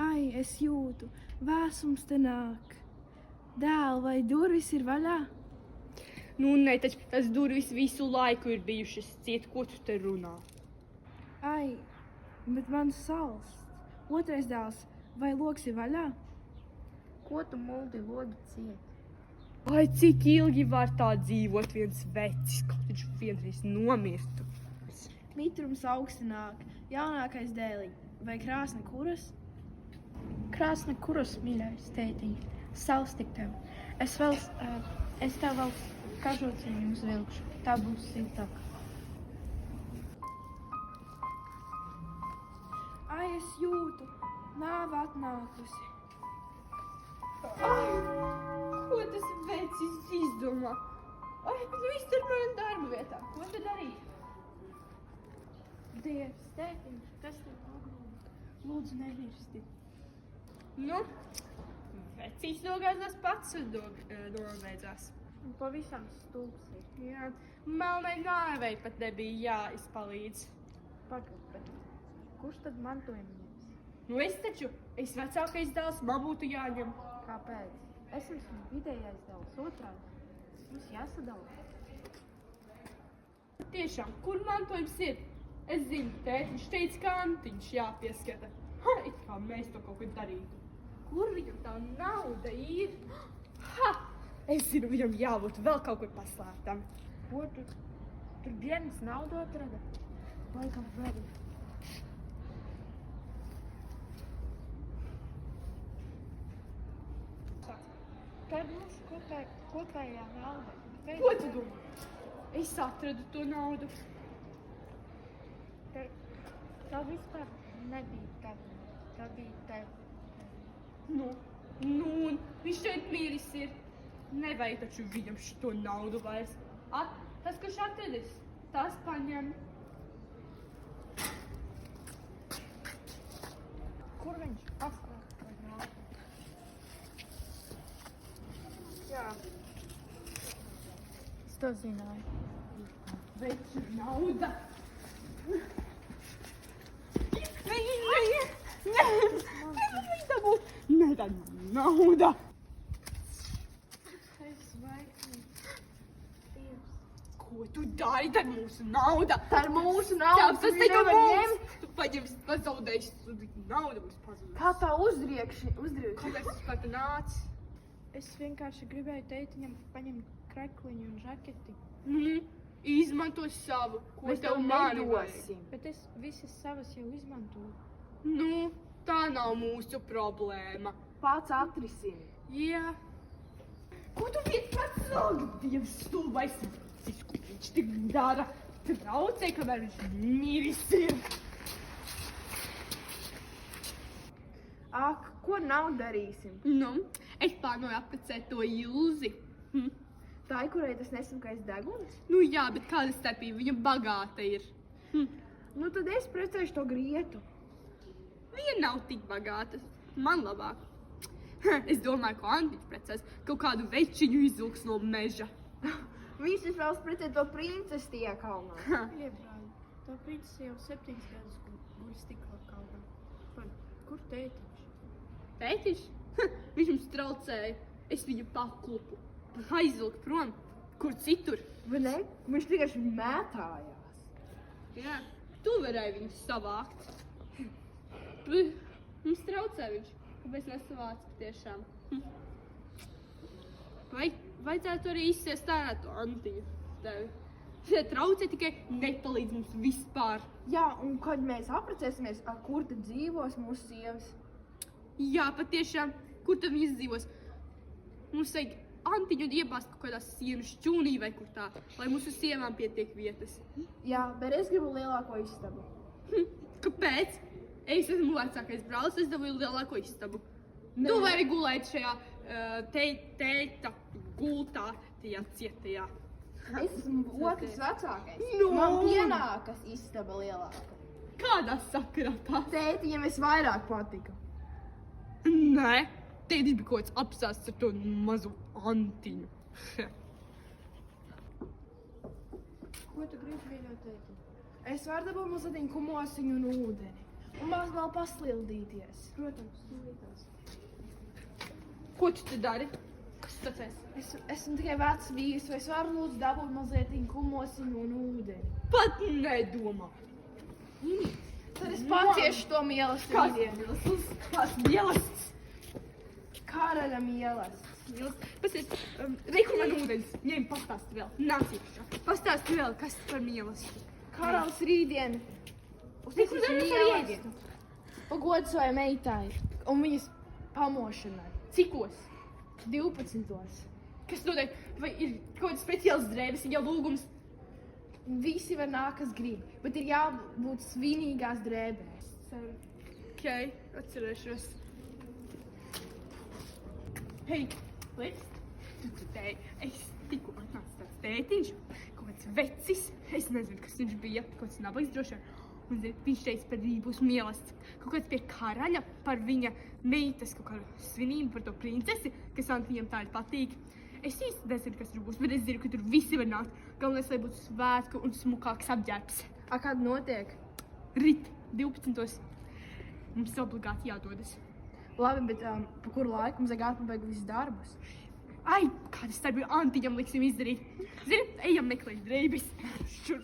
Ai, es jūtu, vēsums te nāk. Dēl, vai durvis ir vaļā? Nu, ne, taču tas durvis visu laiku ir bijušas ciet, ko tu te runā? Ai, bet man salst. Otrais dēls, vai loks ir vaļā? Ko tu muldi logi ciet? Ai, cik ilgi var tā dzīvot viens vecis, kaut viņš vienreiz nomirtu? Mitrums augsti nāk, jaunākais dēlī, vai krāsni kuras? Krāsni kuras, mīļais tētiņ, salsti tev. Es tev vēl kažociņu uzvilkšu, tā būs siltāk. Ai, es jūtu, nāve atnākusi. Ai, ko tas vecis izdomā? Ai, bet nu iztur man darba vietā. Ko te darīt? Dievs, tētiņ, kas tev pagrūda? Lūdzu, nemirsti. Nu, vecīs nogāzās pats un nobeidzās. Un pavisam stulbs ir. Jā, melnai nāvei pat nebija jāizpalīdz. Pagad, bet kurš tad mantojumu ņems? Nu es vecākais dēls, man būtu jāņem. Kāpēc? Es esmu vidējais dēls, otrādi. Mums jāsadala. Tiešām, kur mantojums ir? Es zinu, tētiņš teica, ka Antiņš jāpieskata. Ha, it kā mēs to kaut ko darītu. Kur viņam tā nauda ir? Ha! Es zinu, viņam jābūt vēl kaut kur paslēptam. Ko tur dienas naudu atrada? Laikam veri. Tad mūsu kopējā nauda. Ko tu domā? Es atradu to naudu. Tā vispār nebija tava. Tā bija tev. Nu, un viņš šeit mīris ir. Nevajag taču viņam šito naudu vairs. Tas, kurš atradis, tas paņem. Kur viņš atklāt vai naudu? Jā. Es to zināju. Veču nauda. Viņa dabūt. Nē, tā nauda. Es vajag. Dievs. Ko tu dari? Tā ir mūsu nauda. Tā ir mūsu nauda. Tas tikai mums. Tu paņemsi, pazaudēsi naudu mums pazudīs. Kā tā uzriekši? Kāpēc tu kā tu nāc? Es vienkārši gribēju teitiņam paņemt krekliņu un žaketi. Izmanto savu, ko Mēs tev mani vajag. Bet es visas savas jau izmantoju. Nu, tā nav mūsu problēma. Pats atrisini. Jā. Ko tu viens pats sāgi? Dievs stulbais. Ko viņš tik dara? Traucē, kamēr viņš miris ir. Ak, ko nav darīsim? Nu, es plānoju apprecēt to Ilzi. Tā ir, kurai tas nesamkais deguns? Nu jā, bet kāda starpība? Viņa bagāta ir. Nu tad es precēšu to Grietu. Viņa nav tik bagāta. Man labāk. Es domāju, ko Antiņš precēs. Kaut kādu večiņu izvilks no meža. Viņš ir vēlas precēt to princesi tie kalnā. Iebrāļi, tā princese jau 7 gadus guļ stiklā kalnā. Kur tētiņš? Tētiņš? Viņš mums traucēja. Es viņu paklupu. Aizvilku prom. Kur citur? Vai ne? Viņš vienkārši mētājās. Jā, tu varēji viņu savākt. Mums traucē viņš. Kāpēc nesavāc patiešām? Vai vajadzētu arī izsiest ārā to Antiņu tevi? Šie traucē tikai nepalīdz mums vispār. Jā, un kad mēs apprecēsimies, kur tad dzīvos mūsu sievas? Jā, patiešām. Kur tad viņas dzīvos? Mums vajag Antiņu iebāzt kaut kādā sienu šķūnī vai kur tā, lai mūsu sievām pietiek vietas. Jā, bet es gribu lielāko istabu. Kāpēc? Es esmu vecākais brālis, es dabūju lielāko istabu. Tu vari gulēt šajā teita gultā, tajā cietajā. Es esmu otrs vecākais. Nu. Man pienākas istaba lielāka. Kādā sakarā tā? Tētiņam es vairāk patiku. Nē, tētis bija kaut kāds apstāsts ar to mazu Antiņu. Ko tu gribi, mīļo tētiņ? Es varu dabūt mazliet kumosiņu un ūdeni. Un mēs vēl paslildīties. Protams, līdās. Ko tu te dari? Kas tas esi? Esmu tikai vecs vīrs, vai es varu lūdzu dabūt mazliet kumosiņu un ūdeni? Pat nedomā. Tad es paciešu to mīlestību. Kas mīlestības? Karaļa mīlestība. Pasies, reiku man ūdens. Ņem, pastāsti vēl. Nāc iekšā. Pastāsti vēl, kas par mīlestību. Karalis rītdien Reiku man ūdens par ēdienu. pagodu savai meitai un viņas pamošanai. Cikos? 12. Kas notiek? Vai ir kaut kāds speciāls drēbes, ja lūgums? Visi var nākt, kas grib, bet ir jābūt svinīgās drēbēs. Ok, atcerēšos. Hei, Liks, tu te, es tikko atnācu tāds tētiņš, kaut kāds vecis, es nezinu, kas viņš bija, kaut kāds nabags droši vien. Un viņš teica, par viņu būs mīlestība. Kaut kāds pie karaļa par viņa meitas kaut kādu svinību par to princesi, kas viņam tā ir patīk. Es īsti nezinu, kas tur būs, bet es zinu, ka tur visi var nākt. Galvenais, lai būtu svētku un smukāks apģērbs. Kad notiek? Rit, 12. Mums obligāti jādodas. Labi, bet pa kuru laiku mums vajag atpabeigt visus darbus? Ai, kādas starpību Antiņam liksim izdarīt. Zini, ejam meklēt drēbes. Šur.